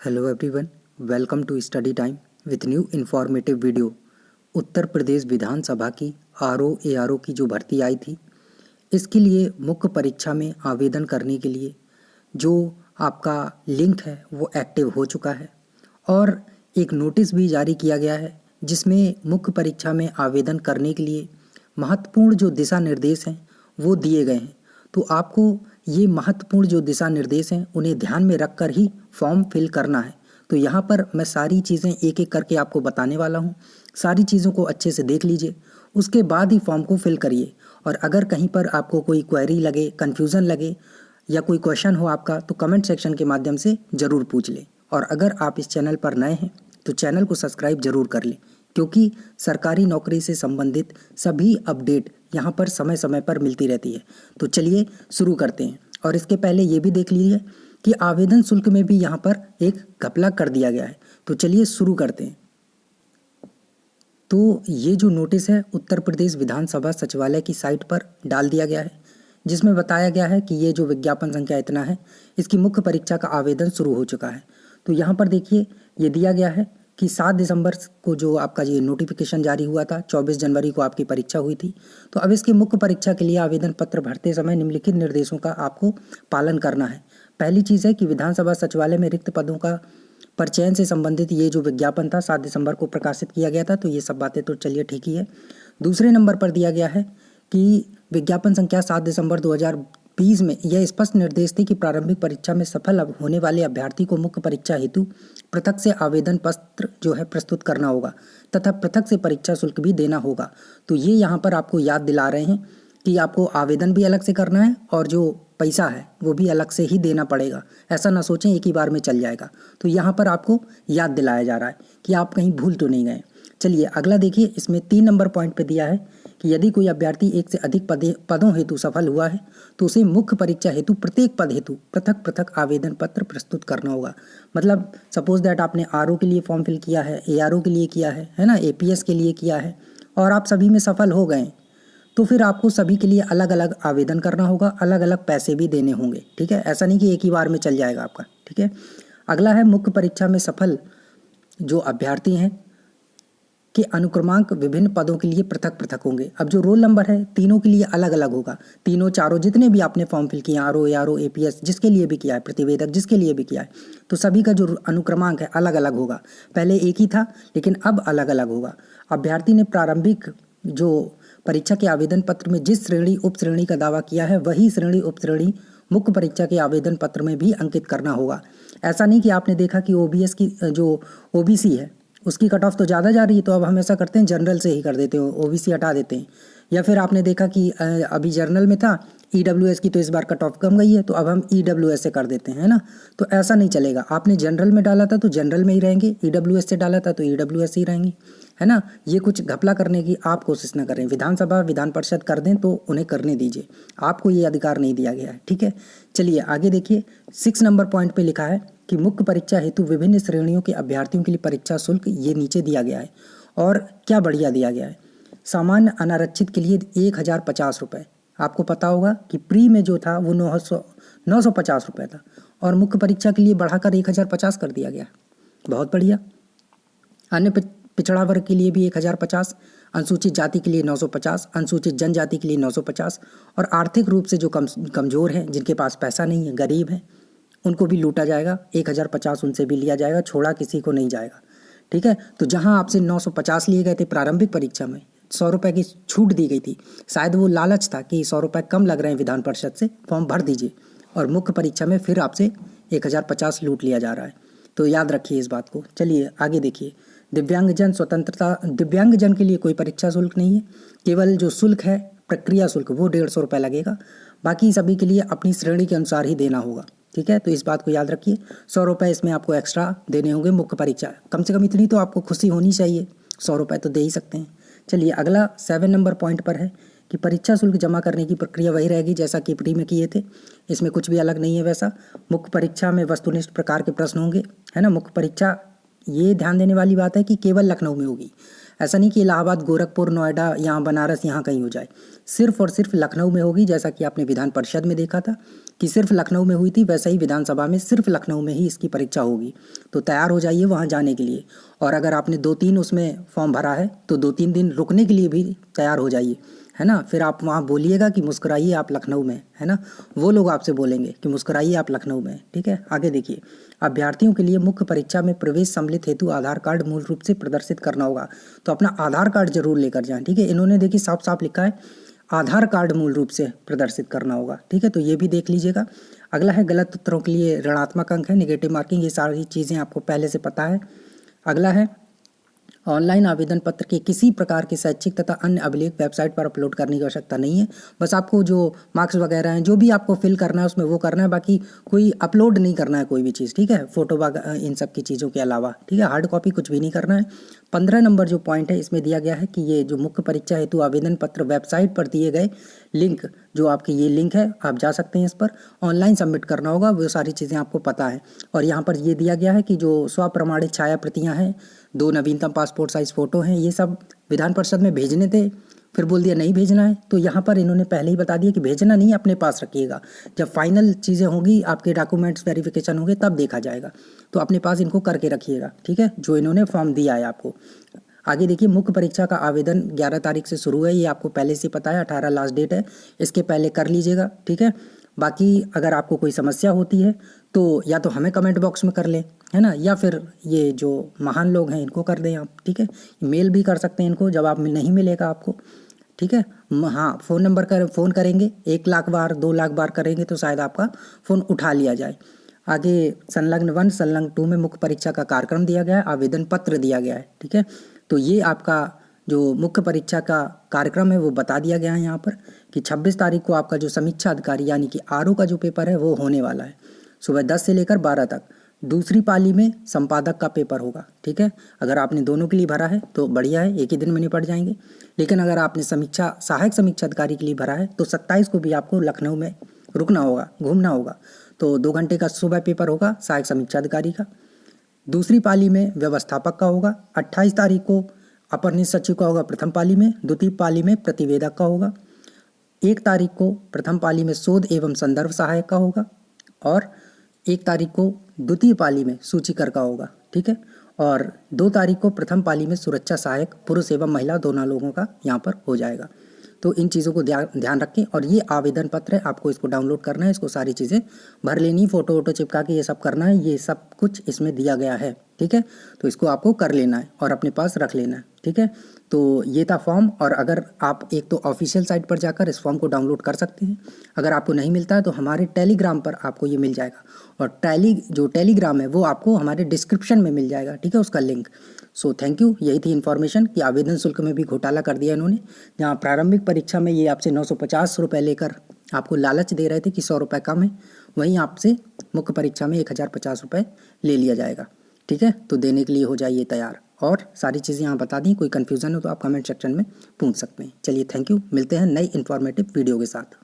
Hello everyone, welcome to study time with new informative video. Uttar Pradesh Vidhan Sabha की RO की जो भर्ती आई थी, इसके लिए मुख्य परीक्षा में आवेदन करने के लिए जो आपका लिंक है वो एक्टिव हो चुका है और एक नोटिस भी जारी किया गया है जिसमें मुख्य परीक्षा में आवेदन करने के लिए महत्वपूर्ण जो दिशा निर्देश हैं वो दिए गए हैं। तो आपको ये महत्वपूर्ण जो दिशा निर्देश हैं उन्हें ध्यान में रखकर ही फॉर्म फिल करना है। तो यहाँ पर मैं सारी चीज़ें एक एक करके आपको बताने वाला हूँ। सारी चीज़ों को अच्छे से देख लीजिए, उसके बाद ही फॉर्म को फिल करिए। और अगर कहीं पर आपको कोई क्वेरी लगे, कन्फ्यूज़न लगे या कोई क्वेश्चन हो आपका, तो कमेंट सेक्शन के माध्यम से ज़रूर पूछ लें। और अगर आप इस चैनल पर नए हैं तो चैनल को सब्सक्राइब ज़रूर कर लें, क्योंकि सरकारी नौकरी से संबंधित सभी अपडेट यहाँ पर समय समय पर मिलती रहती है। तो चलिए शुरू करते हैं। और इसके पहले ये भी देख लीजिए कि आवेदन शुल्क में भी यहाँ पर एक घपला कर दिया गया है। तो चलिए शुरू करते हैं। तो ये जो नोटिस है उत्तर प्रदेश विधानसभा सचिवालय की साइट पर डाल दिया गया है, जिसमें बताया गया है कि ये जो विज्ञापन संख्या इतना है, इसकी मुख्य परीक्षा का आवेदन शुरू हो चुका है। तो यहाँ पर देखिए ये दिया गया है कि 7 दिसंबर को जो आपका ये नोटिफिकेशन जारी हुआ था, 24 जनवरी को आपकी परीक्षा हुई थी। तो अब इसकी मुख्य परीक्षा के लिए आवेदन पत्र भरते समय निम्नलिखित निर्देशों का आपको पालन करना है। पहली चीज़ है कि विधानसभा सचिवालय में रिक्त पदों का पर चयन से संबंधित ये जो विज्ञापन था 7 दिसंबर को प्रकाशित किया गया था। तो ये सब बातें तो चलिए ठीक ही है। दूसरे नंबर पर दिया गया है कि विज्ञापन संख्या 7 दिसंबर 2020 में यह स्पष्ट निर्देश थे कि प्रारंभिक परीक्षा में सफल होने वाले अभ्यर्थी को मुख्य परीक्षा हेतु पृथक से आवेदन पत्र जो है प्रस्तुत करना होगा तथा पृथक से परीक्षा शुल्क भी देना होगा। तो ये यहाँ पर आपको याद दिला रहे हैं कि आपको आवेदन भी अलग से करना है और जो पैसा है वो भी अलग से ही देना पड़ेगा। ऐसा ना सोचें एक ही बार में चल जाएगा। तो यहाँ पर आपको याद दिलाया जा रहा है कि आप कहीं भूल तो नहीं गए। चलिए अगला देखिए, इसमें 3 नंबर पॉइंट पे दिया है कि यदि कोई अभ्यर्थी एक से अधिक पदों हेतु सफल हुआ है तो उसे मुख्य परीक्षा हेतु प्रत्येक पद हेतु पृथक पृथक आवेदन पत्र प्रस्तुत करना होगा। मतलब सपोज दैट आपने आरओ के लिए फॉर्म फिल किया है, एआरओ के लिए किया है ना, एपीएस के लिए किया है और आप सभी में सफल हो गए, तो फिर आपको सभी के लिए अलग अलग आवेदन करना होगा, अलग अलग पैसे भी देने होंगे। ठीक है, ऐसा नहीं कि एक ही बार में चल जाएगा आपका। ठीक है, अगला है मुख्य परीक्षा में सफल जो अभ्यर्थी हैं के अनुक्रमांक विभिन्न पदों के लिए पृथक पृथक होंगे। अब जो रोल नंबर है तीनों के लिए अलग अलग होगा। तीनों चारों जितने भी आपने फॉर्म फिल किए, आरओ एआरओ एपीएस जिसके लिए भी किया है, प्रतिवेदक जिसके लिए भी किया है, तो सभी का जो अनुक्रमांक है अलग अलग होगा। पहले एक ही था लेकिन अब अलग अलग होगा। अभ्यर्थी ने प्रारंभिक जो परीक्षा के आवेदन पत्र में जिस श्रेणी उप श्रेणी का दावा किया है वही श्रेणी उप श्रेणी मुख्य परीक्षा के आवेदन पत्र में भी अंकित करना होगा। ऐसा नहीं कि आपने देखा कि ओबीएस की जो ओबीसी है उसकी कट ऑफ तो ज़्यादा जा रही है, तो अब हम ऐसा करते हैं जनरल से ही कर देते हैं, ओबीसी हटा देते हैं। या फिर आपने देखा कि अभी जनरल में था ईडब्ल्यूएस की, तो इस बार कट ऑफ कम गई है तो अब हम ईडब्ल्यूएस से कर देते हैं, है ना। तो ऐसा नहीं चलेगा। आपने जनरल में डाला था तो जनरल में ही रहेंगे, ईडब्ल्यूएस से डाला था तो ईडब्ल्यूएस ही रहेंगे, है ना। ये कुछ घपला करने की आप कोशिश ना करें। विधानसभा विधान परिषद कर दें तो उन्हें करने दीजिए, आपको ये अधिकार नहीं दिया गया है। ठीक है, चलिए आगे देखिए। 6 नंबर पॉइंट पे लिखा है कि मुख्य परीक्षा हेतु विभिन्न श्रेणियों के अभ्यर्थियों के लिए परीक्षा शुल्क ये नीचे दिया गया है। और क्या बढ़िया दिया गया है। सामान्य अनारक्षित के लिए 1050 रुपये। आपको पता होगा कि प्री में जो था वो 950 रुपये था और मुख्य परीक्षा के लिए बढ़ाकर 1050 कर दिया गया। बहुत बढ़िया। अन्य पिछड़ा वर्ग के लिए भी 1050, अनुसूचित जाति के लिए 950, अनुसूचित जनजाति के लिए 950 और आर्थिक रूप से जो कमज़ोर हैं, जिनके पास पैसा नहीं है, गरीब हैं, उनको भी लूटा जाएगा। 1050 उनसे भी लिया जाएगा, छोड़ा किसी को नहीं जाएगा। ठीक है, तो जहां आपसे 950 लिए गए थे प्रारंभिक परीक्षा में, 100 रुपये की छूट दी गई थी, शायद वो लालच था कि 100 रुपये कम लग रहे हैं विधान परिषद से, फॉर्म भर दीजिए, और मुख्य परीक्षा में फिर आपसे 1050 लूट लिया जा रहा है। तो याद रखिए इस बात को। चलिए आगे देखिए। दिव्यांगजन के लिए कोई परीक्षा शुल्क नहीं है, केवल जो शुल्क है प्रक्रिया शुल्क वो 150 रुपये लगेगा। बाकी सभी के लिए अपनी श्रेणी के अनुसार ही देना होगा। ठीक है, तो इस बात को याद रखिए। 100 रुपये इसमें आपको एक्स्ट्रा देने होंगे मुख्य परीक्षा। कम से कम इतनी तो आपको खुशी होनी चाहिए, 100 रुपये तो दे ही सकते हैं। चलिए अगला 7 नंबर पॉइंट पर है कि परीक्षा शुल्क जमा करने की प्रक्रिया वही रहेगी जैसा कि प्री में किए थे, इसमें कुछ भी अलग नहीं है वैसा। मुख्य परीक्षा में वस्तुनिष्ठ प्रकार के प्रश्न होंगे, है ना। मुख्य परीक्षा ये ध्यान देने वाली बात है कि केवल लखनऊ में होगी। ऐसा नहीं कि इलाहाबाद, गोरखपुर, नोएडा, यहाँ बनारस, यहाँ कहीं हो जाए। सिर्फ और सिर्फ लखनऊ में होगी, जैसा कि आपने विधान परिषद में देखा था। कि सिर्फ लखनऊ में हुई थी, वैसे ही विधानसभा में सिर्फ लखनऊ में ही इसकी परीक्षा होगी। तो तैयार हो जाइए वहाँ जाने के लिए। और अगर आपने 2-3 उसमें फॉर्म भरा है तो 2-3 दिन रुकने के लिए भी तैयार हो जाइए, है ना। फिर आप वहाँ बोलिएगा कि मुस्कुराइए आप लखनऊ में, है ना। वो लोग आपसे बोलेंगे कि मुस्कुराइए आप लखनऊ में, ठीक है। आगे देखिए, अभ्यर्थियों के लिए मुख्य परीक्षा में प्रवेश सम्मिलित हेतु आधार कार्ड मूल रूप से प्रदर्शित करना होगा। तो अपना आधार कार्ड जरूर लेकर जाएं, ठीक है। इन्होंने देखिए साफ साफ लिखा है आधार कार्ड मूल रूप से प्रदर्शित करना होगा, ठीक है। तो ये भी देख लीजिएगा। अगला है गलत उत्तरों के लिए ऋणात्मक अंक है, नेगेटिव मार्किंग। ये सारी चीज़ें आपको पहले से पता है। अगला है ऑनलाइन आवेदन पत्र के किसी प्रकार के शैक्षिक तथा अन्य अभिलेख वेबसाइट पर अपलोड करने की आवश्यकता नहीं है। बस आपको जो मार्क्स वगैरह हैं जो भी आपको फिल करना है उसमें वो करना है, बाकी कोई अपलोड नहीं करना है कोई भी चीज़, ठीक है। फोटो इन सब की चीज़ों के अलावा, ठीक है। हार्ड कॉपी कुछ भी नहीं करना है। 15 नंबर जो पॉइंट है इसमें दिया गया है कि ये जो मुख्य परीक्षा हेतु आवेदन पत्र वेबसाइट पर दिए गए लिंक, जो आपके ये लिंक है आप जा सकते हैं, इस पर ऑनलाइन सबमिट करना होगा। वो सारी चीज़ें आपको पता है। और यहाँ पर ये दिया गया है कि जो स्वप्रमाणित छाया प्रतियाँ हैं, 2 नवीनतम पासपोर्ट साइज़ फ़ोटो हैं, ये सब विधान परिषद में भेजने थे, फिर बोल दिया नहीं भेजना है। तो यहाँ पर इन्होंने पहले ही बता दिया कि भेजना नहीं, अपने पास रखिएगा। जब फाइनल चीज़ें होंगी, आपके डॉक्यूमेंट्स वेरिफिकेशन होंगे, तब देखा जाएगा। तो अपने पास इनको करके रखिएगा, ठीक है, जो इन्होंने फॉर्म दिया है आपको। आगे देखिए, मुख्य परीक्षा का आवेदन 11 तारीख से शुरू है, ये आपको पहले से पता है। 18 लास्ट डेट है, इसके पहले कर लीजिएगा, ठीक है। बाकी अगर आपको कोई समस्या होती है तो या तो हमें कमेंट बॉक्स में कर लें, है ना, या फिर ये जो महान लोग हैं इनको कर दें आप, ठीक है। मेल भी कर सकते हैं इनको, जवाब नहीं मिलेगा आपको, ठीक है। हाँ, फ़ोन करेंगे 1 लाख बार 2 लाख बार करेंगे तो शायद आपका फ़ोन उठा लिया जाए। आगे संलग्न 1 संलग्न 2 में मुख्य परीक्षा का कार्यक्रम दिया गया है, आवेदन पत्र दिया गया है, ठीक है। तो ये आपका जो मुख्य परीक्षा का कार्यक्रम है वो बता दिया गया है यहाँ पर कि 26 तारीख को आपका जो समीक्षा अधिकारी यानी कि आरओ का जो पेपर है वो होने वाला है, सुबह 10 से लेकर 12 तक। दूसरी पाली में संपादक का पेपर होगा, ठीक है। अगर आपने दोनों के लिए भरा है तो बढ़िया है, एक ही दिन में निपट जाएंगे। लेकिन अगर आपने सहायक समीक्षा अधिकारी के लिए भरा है तो 27 को भी आपको लखनऊ में रुकना होगा, घूमना होगा। तो 2 घंटे का सुबह पेपर होगा सहायक समीक्षा अधिकारी का। दूसरी पाली में व्यवस्थापक का होगा। 28 तारीख को अपर नियुक्त सचिव का होगा प्रथम पाली में, द्वितीय पाली में प्रतिवेदक का होगा। 1 तारीख को प्रथम पाली में शोध एवं संदर्भ सहायक का होगा और 1 तारीख को द्वितीय पाली में सूचीकर का होगा, ठीक है। और 2 तारीख को प्रथम पाली में सुरक्षा सहायक पुरुष एवं महिला दोनों लोगों का यहाँ पर हो जाएगा। तो इन चीज़ों को ध्यान रखें। और ये आवेदन पत्र है, आपको इसको डाउनलोड करना है, इसको सारी चीज़ें भर लेनी, फ़ोटो वोटो चिपका के ये सब करना है, ये सब कुछ इसमें दिया गया है, ठीक है। तो इसको आपको कर लेना है और अपने पास रख लेना है, ठीक है। तो ये था फॉर्म। और अगर आप एक तो ऑफिशियल साइट पर जाकर इस फॉर्म को डाउनलोड कर सकते हैं, अगर आपको नहीं मिलता है तो हमारे टेलीग्राम पर आपको ये मिल जाएगा। और जो टेलीग्राम है वो आपको हमारे डिस्क्रिप्शन में मिल जाएगा, ठीक है, उसका लिंक। So thank you. यही थी इन्फॉर्मेशन कि आवेदन शुल्क में भी घोटाला कर दिया इन्होंने। जहाँ प्रारंभिक परीक्षा में ये आपसे 950 रुपये लेकर आपको लालच दे रहे थे कि 100 रुपये कम है, वहीं आपसे मुख्य परीक्षा में 1050 रुपये ले लिया जाएगा, ठीक है। तो देने के लिए हो जाइए तैयार। और सारी चीज़ें यहाँ बता दी, कोई कन्फ्यूज़न हो तो आप कमेंट सेक्शन में पूछ सकते हैं। चलिए थैंक यू, मिलते हैं नई इन्फॉर्मेटिव वीडियो के साथ।